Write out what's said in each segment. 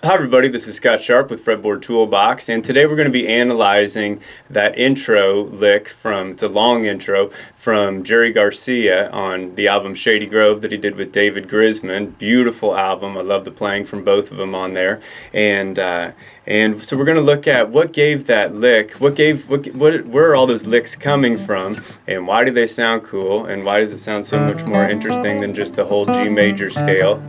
Hi everybody, this is Scott Sharp with Fretboard Toolbox, and today we're going to be analyzing that intro lick it's a long intro from Jerry Garcia on the album Shady Grove that he did with David Grisman. Beautiful album. I love the playing from both of them on there. And so we're going to look at what gave that lick, where are all those licks coming from, and why do they sound cool, and why does it sound so much more interesting than just the whole G major scale.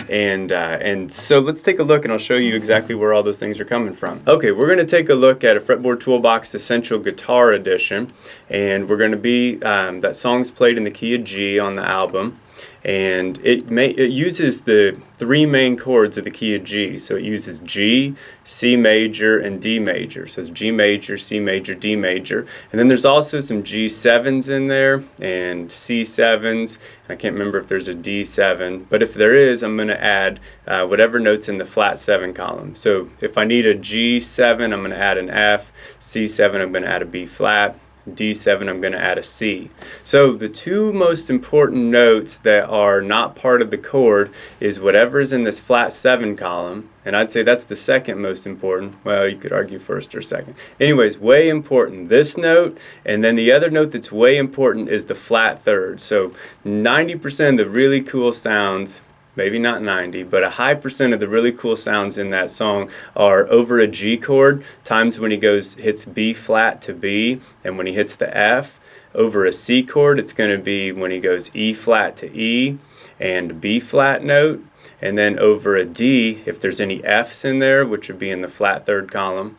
And so let's take a look, and I'll show you exactly where all those things are coming from. Okay, we're going to take a look at a Fretboard Toolbox Essential Guitar Edition, and we're going to be, that song's played in the key of G on the album, and it uses the three main chords of the key of G. So it uses G, C major, and D major. So it's G major, C major, D major. And then there's also some G7s in there and C7s. I can't remember if there's a D7, but if there is, I'm going to add whatever notes in the flat 7 column. So if I need a G7, I'm going to add an F. C7, I'm going to add a B flat. D7, I'm going to add a C. So the two most important notes that are not part of the chord is whatever is in this flat 7 column, and I'd say that's the second most important. Well, you could argue first or second. Anyways, way important, this note, and then the other note that's way important is the flat third. So 90% of the really cool sounds, maybe not 90, but a high percent of the really cool sounds in that song are over a G chord, times when he hits B flat to B, and when he hits the F. Over a C chord, it's going to be when he goes E flat to E and B flat note. And then over a D, if there's any Fs in there, which would be in the flat third column,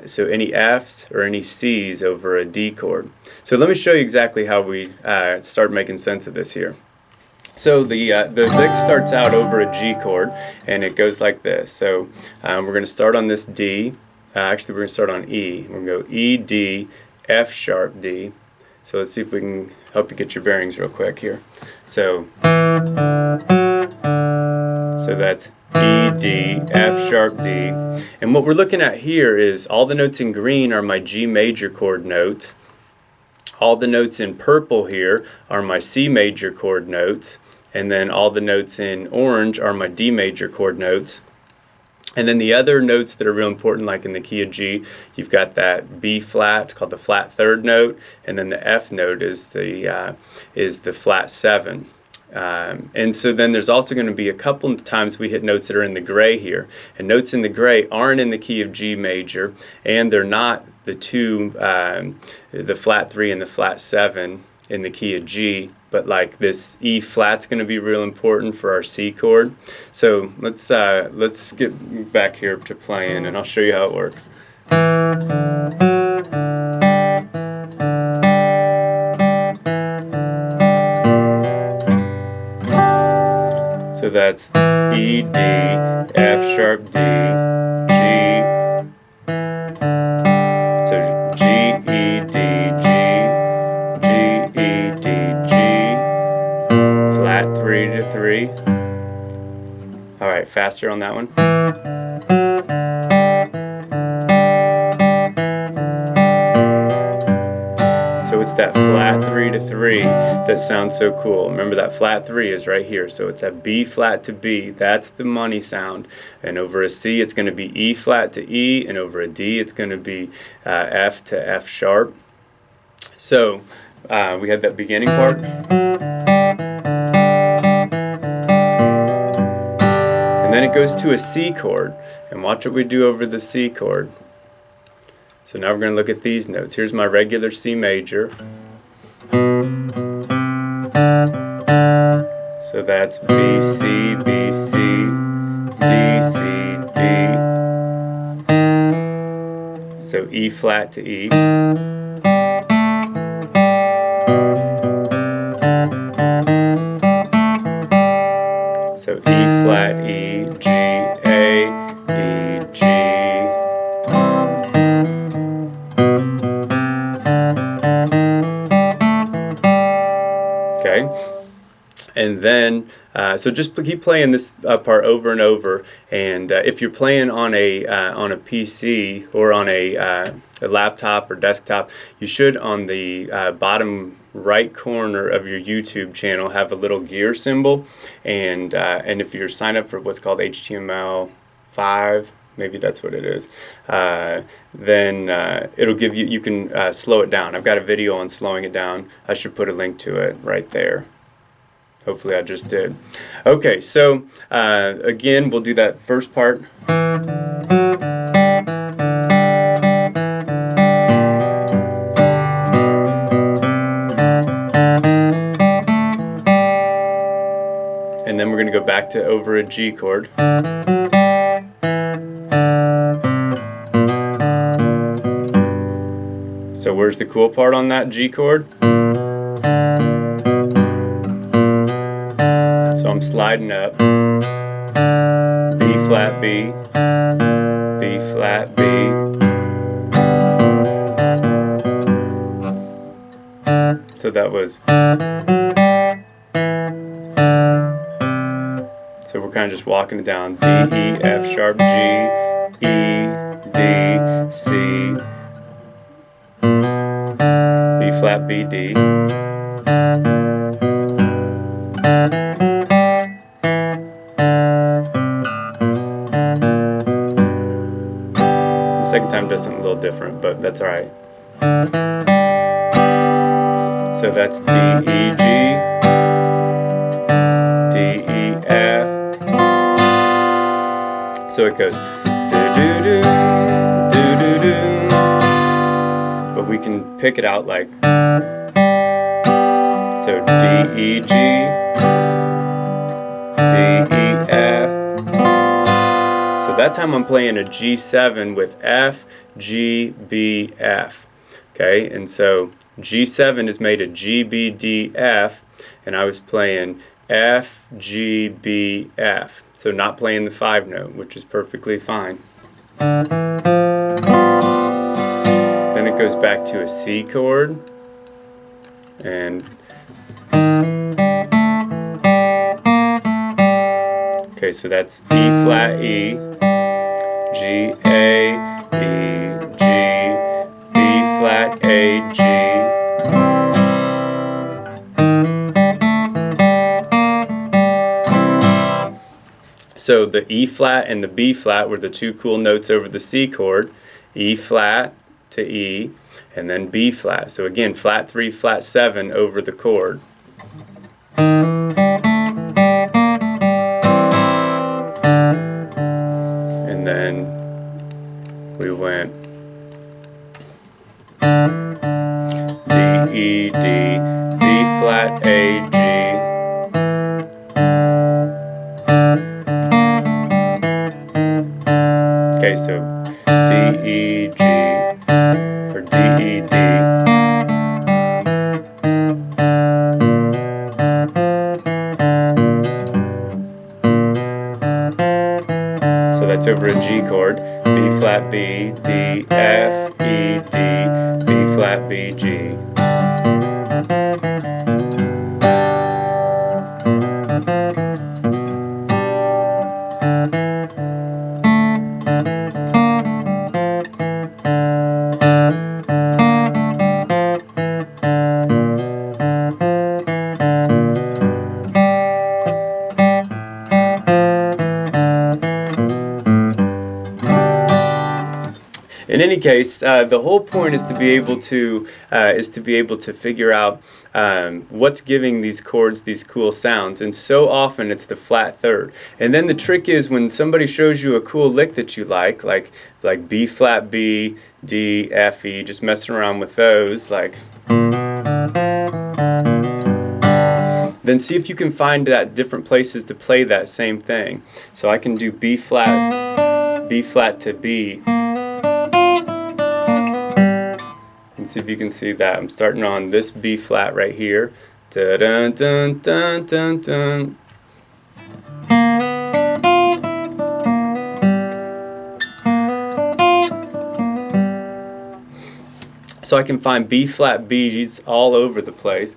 so any Fs or any Cs over a D chord. So let me show you exactly how we start making sense of this here. So the lick starts out over a G chord, and it goes like this. So we're going to start on this D. Actually, we're going to start on E. We're going to go E, D, F sharp, D. So let's see if we can help you get your bearings real quick here. So that's E, D, F sharp, D. And what we're looking at here is all the notes in green are my G major chord notes. All the notes in purple here are my C major chord notes, and then all the notes in orange are my D major chord notes. And then the other notes that are real important, like in the key of G, you've got that B flat called the flat third note, and then the F note is the flat 7. And so then there's also going to be a couple of times we hit notes that are in the gray here. And notes in the gray aren't in the key of G major, and they're not the two, the flat 3 and the flat 7 in the key of G, but like this E flat's going to be real important for our C chord. So let's get back here to playing, and I'll show you how it works. So that's E, D, F sharp, D, G. So G, E, D, G, G, E, D, G, flat 3 to 3. All right, faster on that one. So it's that flat 3 to 3 that sounds so cool. Remember that flat 3 is right here. So it's a B flat to B. That's the money sound. And over a C, it's going to be E flat to E. And over a D, it's going to be F to F sharp. So we had that beginning part. And then it goes to a C chord. And watch what we do over the C chord. So now we're going to look at these notes. Here's my regular C major. So that's B, C, B, C, D, C, D. So E flat to E. So E flat, E, G, A, E, G. Okay, and then so just keep playing this part over and over. And if you're playing on a PC or on a laptop or desktop, you should on the bottom right corner of your YouTube channel have a little gear symbol, and if you're signed up for what's called HTML5, maybe that's what it is, then it'll give you, you can slow it down. I've got a video on slowing it down. I should put a link to it right there. Hopefully I just did. Okay, so again, we'll do that first part. And then we're going to go back to over a G chord. So where's the cool part on that G chord? So I'm sliding up, B flat B, B flat B. So that was, so we're kind of just walking it down, D, E, F sharp, G, E, D, C, B flat B, D. Second time does something a little different, but that's all right. So that's D, E, G, D, E, F. So it goes do-do-do, do-do-do. But we can pick it out like, so D, E, G, D, E, F. So that time I'm playing a G7 with F, G, B, F. Okay, and so G7 is made of G, B, D, F, and I was playing F, G, B, F. So not playing the 5 note, which is perfectly fine. Then it goes back to a C chord, and okay, so that's E flat E, G, A, E, G, B flat A, G. So the E flat and the B flat were the two cool notes over the C chord, E flat to E, and then B flat. So again, flat 3, flat 7 over the chord. And then we went D, E, D, B flat A, G. Okay, so D, E, G, or D, E, D. So that's over a G chord, B flat B, D, F, E, D, B flat B, G. In any case, the whole point is to be able to figure out what's giving these chords these cool sounds, and so often it's the flat third. And then the trick is when somebody shows you a cool lick that you like B flat B, D, F, E, just messing around with those, like. Then see if you can find that different places to play that same thing. So I can do B flat to B. And see if you can see that. I'm starting on this B flat right here. Dun, dun, dun, dun, dun. So I can find B flat B's all over the place.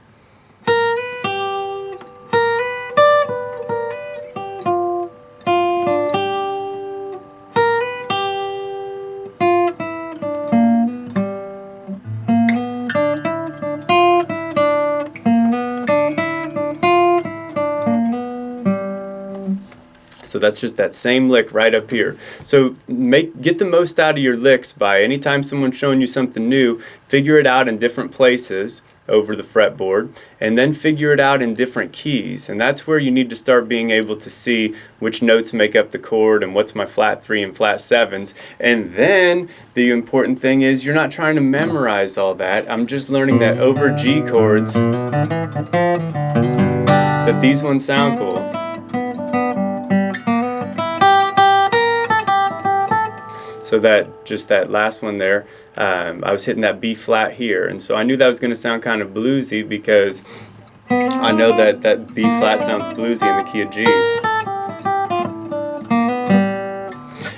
So that's just that same lick right up here. So get the most out of your licks by anytime someone's showing you something new, figure it out in different places over the fretboard, and then figure it out in different keys. And that's where you need to start being able to see which notes make up the chord and what's my flat 3 and flat 7s. And then the important thing is you're not trying to memorize all that. I'm just learning that over G chords that these ones sound cool. So just that last one there, I was hitting that B flat here, and so I knew that was going to sound kind of bluesy because I know that B flat sounds bluesy in the key of G.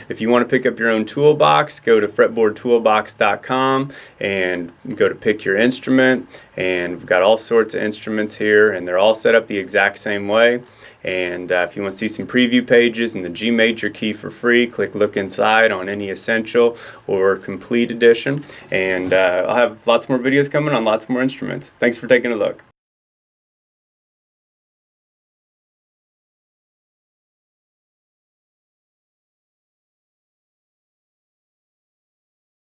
If you want to pick up your own toolbox, go to fretboardtoolbox.com and go to pick your instrument, and we've got all sorts of instruments here, and they're all set up the exact same way. And if you want to see some preview pages in the G major key for free, click Look Inside on any Essential or Complete edition. And I'll have lots more videos coming on lots more instruments. Thanks for taking a look.